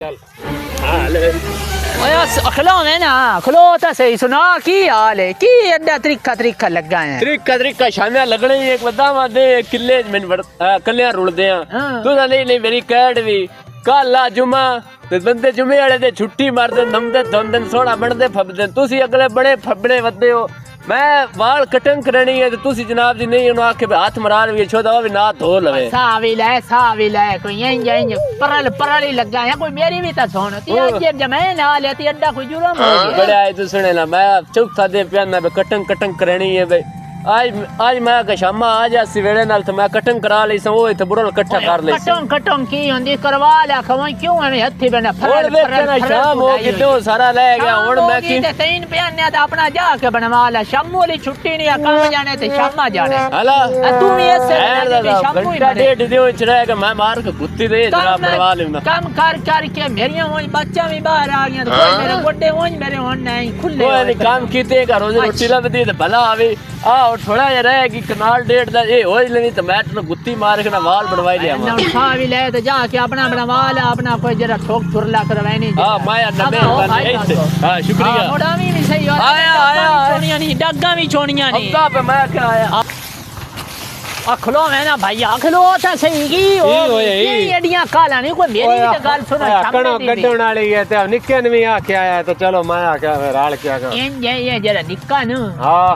चल हाल खिलौने ना खिलो तो सही सुना की हाल है की एडा तरीका लगा है तरीका शामिया लगने ही एक बदा वादे किले में कलिया रुलदे हां तू नहीं मेरी कैड भी काला जुमा ते बंदे जुमे वाले दे छुट्टी मारदे नमदे धंदन सोना बनदे फबदे तुसी अगले बड़े फबड़े वदे हो मैं वाल कटिंग करनी है तुसी जनाब जी नहीं उन्होंने आके हाथ मरा रही छोदा भी ना धो लवे सावी ले कोई इंज परल ही लगा है कोई मेरी भी ता सुन ती जे जमे ना लेती अड्डा कोई जुर्म हो गया बड़े आए तू सुने ना मैं चौथा दे पियाना बे कटिंग करनी है भाई आज मैं के शामा आज सवेरे नाल तो मैं कटिंग करा ली सो इथे बुरल इकट्ठा कर ले कटिंग की होंदी करवा ला खवा क्यों हमें हथी बना फरल शाम हो कितो सारा ले गया हुन मैं की तीन पियाने दा अपना जाके बनवा ला शामो ली छुट्टी नहीं काम जाने ते शामा जाने हला तू भी ऐसे शामो घंटा डेढ़ दियो चढ़ा के मैं मार के गुत्ती दे जरा बनवा लूंगा काम कर के मेरियां होई बच्चा भी बाहर आ गया तो कोई मेरे गोडे होई मेरे होन नहीं खुले कोई काम कीते का रोज रोटी लबदी ते भला आवे और थोड़ा जा रहेगी कनाल डेढ़ दा ए हो लेनी तो मैं तो गुत्ती मार के ना वाल बनवाई लिया मैं उठा भी ले तो जाके अपना बनवा ले अपना कोई जरा ठोक थुरला करवानी हां माया नबे हां शुक्रिया मोड़ा भी सही हो आया छोड़ियां नहीं डग्गा भी छोड़ियां नहीं अब्बा पे मैं क्या आया अखलो है ना भाई अखलो तो सही की ओ ये एडियां काला नहीं कोई मेरी भी तो गल सुनो कणो गड्डण वाली है ते निक्के ने भी आके आया तो चलो मैं आके राल क्या कर ये जरा निक्का न हां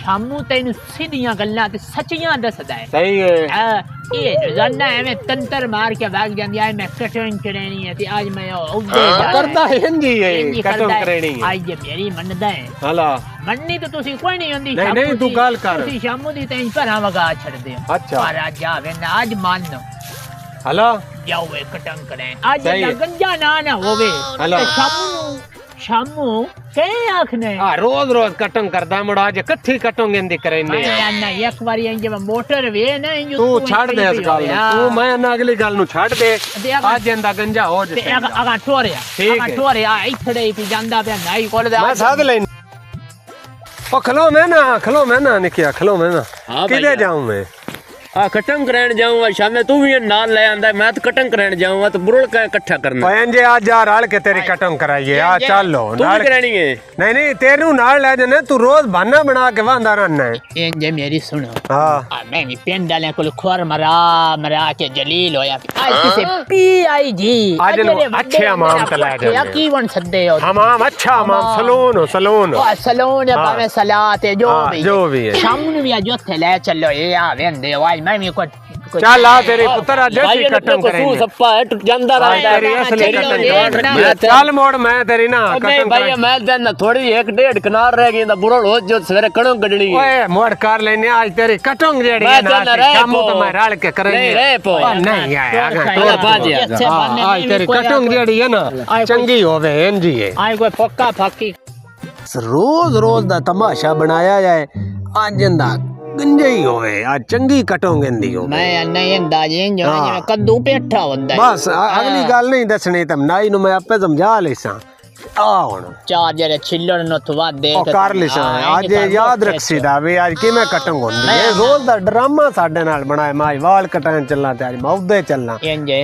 शामू तेन सीधियां गल्लां ते सच्चियां दसदा है सही है ये रोजाना है मैं तंत्र मार के भाग जांदी है मैं कटिंग करनी है ते आज मैं करदा है जी ये कटिंग करनी है आज ये मेरी मनदा है हला मननी तो तुसी कोई नहीं होंदी नहीं तू गल कर तुसी शामू दी तेन पर वगा छड़ दे अच्छा और आज जावे ना आज मान लो हला जाओ वे कटिंग करें आज गंजा ना होवे हला शामू के आखने हां रोज कटिंग करदा मुड़ा आज कट्ठी कटिंग इंदी करने ना एक बारी इंज मोटर वे ना इंज तू छाड़ दे इस गल तू मैं ना अगली गल नु छाड़ दे आज इंदा गंजा हो जे अगा ठोरिया इथड़े पी जांदा पे नाई कोल दे मैं साध ले ओ खलो मैं ना निकिया खलो मैं ना किदे जाऊं मैं आ कटिंग कराने जाऊंगा शाम तू भी नाल ले आंदा मैं तो कटिंग कराने जाऊंगा तो बुरल का इकट्ठा करना पहन आज आ राल के तेरी कटिंग कराइए आ चलो नाल करानी है नहीं तेरू नाल ले जाने तू रोज बहाना बना के वांदा रहना है ये मेरी सुनो हां मैं भी पेन डाले को खोर मरा के जलील होया आज किसे पीआईजी आज अच्छे इमाम तला जा की वन सदे हो हमाम अच्छा इमाम सलून भावे सलात है जो भी है शाम नु भी जो थे ले चलो ये आ वेंदे आज मैं भी को चल आ तेरे पुत्र आज कटिंग करेंगे तू सप्पा है टूट जांदा रहता है तेरी असली कटिंग चल मोड़ मैं तेरी ना कटिंग भाई मैं देना थोड़ी एक डेढ़ कनार रह गई बुरल हो जो सवेरे कणो गडनी है ओए मोड़ कर लेने आज तेरी कटिंग जेड़ी है ना शाम तो मैं राल के करेंगे नहीं आया तोड़ बाजी आज तेरी कटिंग जेड़ी है ना चंगी होवे एनजी है आज कोई पक्का फाकी रोज दा तमाशा बनाया जाए आज इंदा गंजे ही होवे आज चंगी कटोंगे दी हो मैं नहीं अंदाजे जो कद्दू पेठा होंदा है बस अगली गल नहीं दसनी तम नाई नु मैं आपे समझा लेसा आ हुन चार जरे छिल्लड़ न थवा दे कर लेसा आज याद रखसी दा वे आज किमे कटंग होंदी है रोज दा ड्रामा साडे नाल बनाए माई वाल कटान चलना ते आज मौदे चलना इंजे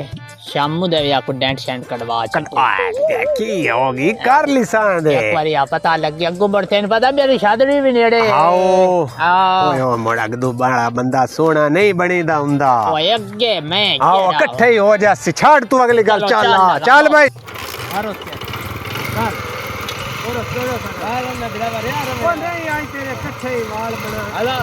शामू दे या को डेंट सेंट कटवा की होगी कर लिसा दे एक बारी आ पता लग गया अगो बढ़ते न पता मेरी शादी भी नेड़े आओ ओए मोड़ा दो बड़ा बंदा सोना नहीं बनीदा हुंदा ओए अगे मैं आओ इकट्ठे ही हो जा छाड़ तू अगली गल चल भाई मारो चल और ड्राइवर यार वो नहीं आई तेरे इकट्ठे ही वाल बना हला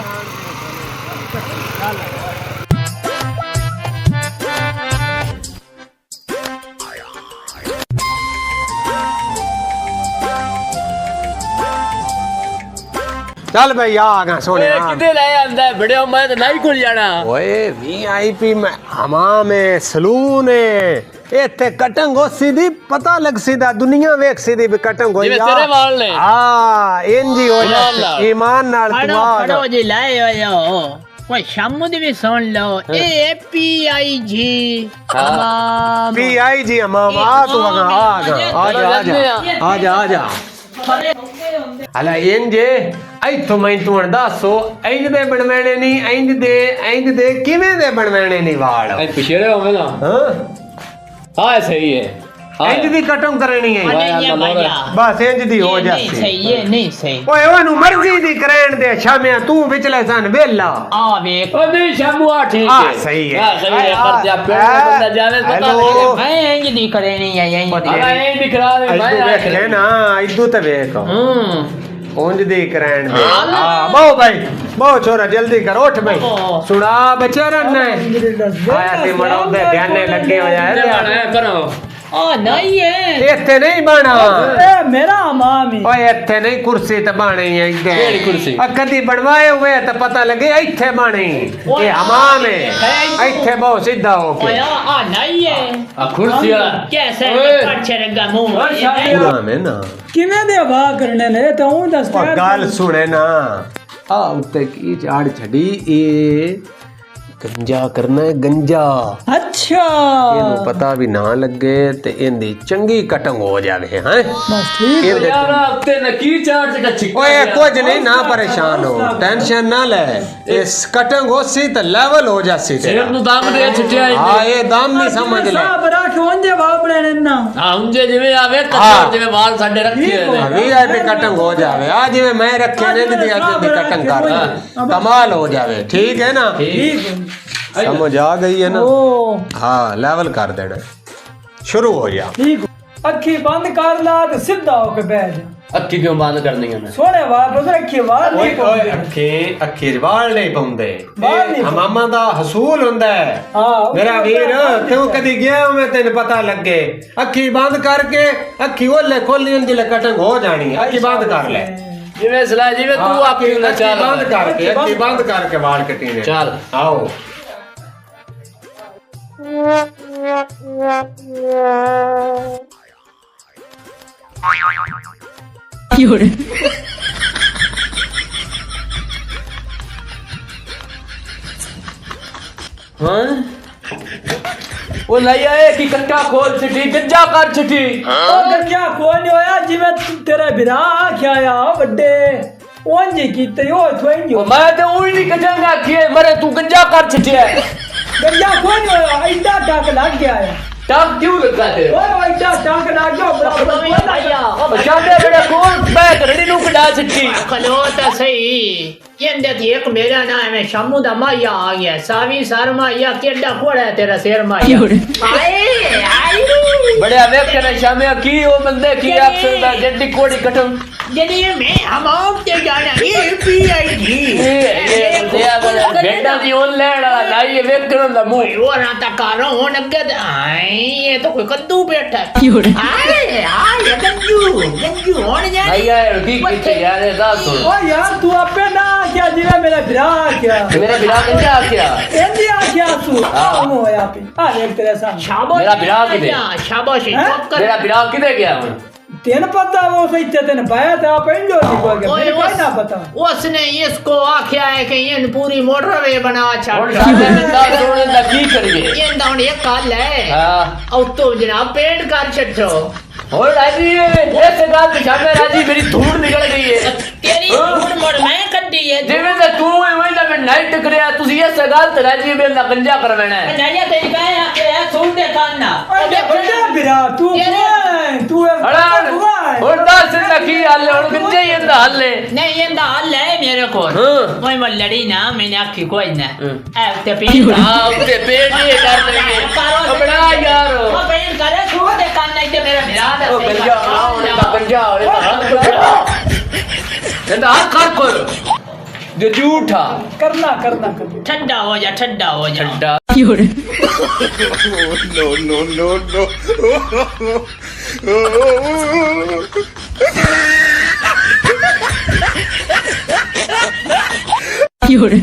चल भाई आ गया सोने किदे ले आंदा है वीडियो मैं तो नहीं खुल जाना ओए वीआईपी में हमाम है सलून है इथे कटिंग हो सीधी पता लग सीधा दुनिया वेख सीधी भी कटिंग हो जिਵੇਂ तेरे वाल ने हां एनजी हो जा ईमान नाल खड़ो जी लाए हो कोई शामू दी भी सुन लो ए पीआईजी हमाम पीआईजी हमाम आ तू आ जा हला इंजे आई तो मैं तू दसो इंज दे बनवाने नहीं इंज दे किवें दे बनवाने नहीं वाल पिछड़े होवे ना हां हाँ सही है इंज दी कटिंग करनी है नहीं भैया बस इंज दी हो नहीं जाती सही ये नहीं सही ओए ओनू मर्जी दी करैण दे शामिया तू विचले सन वेला आ वेख ओ नहीं शमुआ ठीक हां है सही है हां सही है पर जब पेड़ में बंदा जावे पता हेलो। नहीं मैं इंज दी करनी है यही हमें ये दिखरा दे इदू मैं वेखे ना इदू ते वेख ਉਂਝ ਦੀ ਕਰੈਣ ਦੇ ਹਾਂ। ਹਾਂ ਬਹੁ ਭਾਈ ਬਹੁ ਛੋਰਾ ਜਲਦੀ ਕਰ ਉੱਠ ਭਾਈ ਓ। ਸੁਣਾ ਬਚਰਨ ਨੇ ਆਇਆ ਤੇ ਮੜਾਉਂਦੇ ਧਿਆਨੇ ਲੱਗੇ ਹੋਇਆ ਹੈ करो आ नहीं है ਇੱਥੇ ਨਹੀਂ ਬਾਣਾ मेरा मामी ਓਏ ਇੱਥੇ ਨਹੀਂ ਕੁਰਸੀ ਤੇ ਬਾਣੀ ਹੈ ਇੱਥੇ ਕਿਹੜੀ ਕੁਰਸੀ? ਆ ਕਦੀ ਬਣਵਾਏ ਹੋਏ ਤਾਂ ਪਤਾ ਲੱਗੇ ਇੱਥੇ ਬਾਣੀ ਇਹ ਹਮਾਮ ਹੈ ਇੱਥੇ ਬਹੁ ਸਿੱਧਾ ਹੋ ਕੇ ओया आ नहीं है आ कुर्सी वाला कैसे ओए। कच्चे रंगा मुंह और शादी ਹਮਾਮ ਹੈ ਨਾ किवें दे वाह करने ने तो हूं दस ਉਹ ਗੱਲ ਸੁਣੇ ਨਾ ਆ ਉੱਤੇ ਕੀ ਝਾੜ ਛੜੀ ਇਹ ਗੰਜਾ ਕਰਨਾ ਹੈ ਗੰਜਾ अच्छा ਇਹਨੂੰ ਪਤਾ ਵੀ ਨਾ ਲੱਗੇ ਤੇ ਇਹਦੀ ਚੰਗੀ ਕਟਿੰਗ ਹੋ ਜਾਵੇ ਹੈ बस ठीक ਇਹ ਦੇਖ यार हफ्ते ने की चार्ज का छिक्का ਓਏ ਕੁਝ ਨਹੀਂ ਨਾ ਪਰੇਸ਼ਾਨ ਹੋ ਟੈਨਸ਼ਨ ਨਾ ਲੈ ਇਸ ਕਟਿੰਗ ਹੋਸੀ ਤਾਂ ਲੈਵਲ ਹੋ ਜਾਸੀ सिर ਤੇਰਾ नु दाम दे छिटिया ਹਾਂ ਇਹ ਦਮ ਨਹੀਂ ਸਮਝ ਲੈ साहब राख ओंजे वापड़े ने ना हां उनजे जिवे आवे हाँ। कच्चा जिवे बाल साडे रखे ने ਵੀਆਈਪੀ ਕਟਿੰਗ ਹੋ ਜਾਵੇ ਆ ਜਿਵੇਂ ਮੈਂ ਰੱਖਿਆ ਨੇ ਦੀ ਅੱਗੇ ਦੀ ਕਟਿੰਗ ਕਰ ਕਮਾਲ ਹੋ ਜਾਵੇ ਠੀਕ ਹੈ ਨਾ ठीक ਸਮਝ ਆ ਗਈ ਹੈ ਨਾ ओ ਹਾਂ ਲੈਵਲ ਕਰ ਦੇਣਾ ਸ਼ੁਰੂ ਹੋ ਜਾ ठीक अखी बंद कर ला तो सीधा होके बैठ जा अक्की क्यों बंद करनी है मैं सोने वापस रखी वाह ਓਏ नहीं ਓਏ पहुंचे। ਅੱਖੀ ਵਾਲ ਨਹੀਂ ਪਾਉਂਦੇ ਵਾਲ ਨਹੀਂ ਹਮਾਮਾ ਦਾ ਹਸੂਲ ਹੁੰਦਾ ਹੈ हाँ ਮੇਰਾ ਵੀਰ ਤੂੰ ਕਦੀ ਗਿਆ ਮੈਂ ਤੈਨੂੰ ਪਤਾ ਲੱਗੇ ਅੱਖੀ ਬੰਦ ਕਰਕੇ ਅੱਖੀ ਉਹਲੇ ਖੋਲੀ ਹੁੰਦੀ ਲੈ ਕਟਿੰਗ ਹੋ ਜਾਣੀ ਅੱਖੀ ਬੰਦ ਕਰ ਲੈ जिवे सला जिवे तू आके ना ਅੱਖੀ चल ਬੰਦ ਕਰਕੇ ਅੱਖੀ ਬੰਦ ਕਰਕੇ ਵਾਲ ਕੱਟੀਨੇ चल ਆਓ हां वो नहीं आए कि कट्टा खोल छिटी गंजा कर छिटी ओ क्या कोई नहीं होया जिवे तेरा बिरा क्या आया बड्डे ओंजे कीते ओ थोंगे ओ मैं तो उई नहीं कजांगा कि मरे तू गंजा कर छिटिया गंजा कोई नहीं होया ऐडा टाक लग गया है तब क्यों लगा तेरे ओ ऐडा टाक लग गया बराबर भैया शादे बड़े कौन बैठ रड़ी नु कड़ा छिटी खलो तो सही ये एक मेरा नाम है शमू दा माया आ गया सावी सार माया केडा कोड़ा है तेरा शेर माया आए आई बड़े अवेक ने शामे की ओ बंदे की अक्सर दा जड्डी कोड़ी कटम जदी मैं हम ते जाना ये पीआईडी ये बेटा दी ओन लेण वाला लाई वेकण दा मुंह वो राता कारो हो नगद आई ये तो कोई कद्दू बैठा आए आए गंजू होने जा आई यार की किथे यार ए दा सुन ओ यार तू अपने ना क्या जिवे मेरा बिरा क्या मेरा बिरा गंजा क्या एंदी आ क्या तू आओ होया पे आ देख तेरे सामने शाबाश मेरा बिरा किधे? शाबाश हैं? चुप कर मेरा बिरा किधे गया हुन तेन पता वो सही तेन पाया था पेंजो निकल गया ओए मेरे को ना पता उसने इसको आख्या है कि ये पूरी मोटरवे बना और छाड़ साले बंदा सोने दा की करिए ये दाउन एक काल है हां और तो जनाब पेंट कर छठो और राजी ऐसे गाल पे शामे राजी मेरी धूड़ निकल गई है तेरी धूड़ मोड़ मैं कड्डी है जिਵੇਂ ਦਾ ਤੂੰ ਹੈ ਵਈ ਦਾ ਮੈਂ ਨਾਈਟ ਕਰਿਆ ਤੁਸੀਂ ਇਹ ਸਗਾਲ ਤੇ ਰਾਜੀ ਬੇ ਨਾ ਗੰਜਾ ਕਰਵਾਣਾ ਹੈ नया तेरी कहे ये सुन दे काना अरे बड़ा बिरा तू तू ਅੜਾ ਹੁਣ ਦਾ ਸਿੱਧਾ ਕੀ ਹਾਲ ਹੈ ਹੁਣ ਗੰਜੇ ਹੀ ਇਹਦਾ ਹਾਲ ਹੈ नहीं ये हाल है मेरे को हाँ। कोई मैं लड़ी ना मैंने आखी कोई ना हाँ। ते पेंट ਹਾਂ ਉੱਤੇ ਪੇਟ ਇਹ ਕਰ ਲਈਏ ਬੜਾ ਯਾਰ वो पेंट करे सुन दे काना ते मेरा विराट ਉਹ ਗੰਜਾ ਬਣਾਉਣ ਦਾ ਗੰਜਾ ਹੋਵੇ ਤਾਂ ਹੱਥ ਇਹਦਾ ਹੱਥ ਕਰ ਕੋਲ ਜੇ ਝੂਠਾ करना करना करना ठंडा हो जा ਛੱਡਾ有人。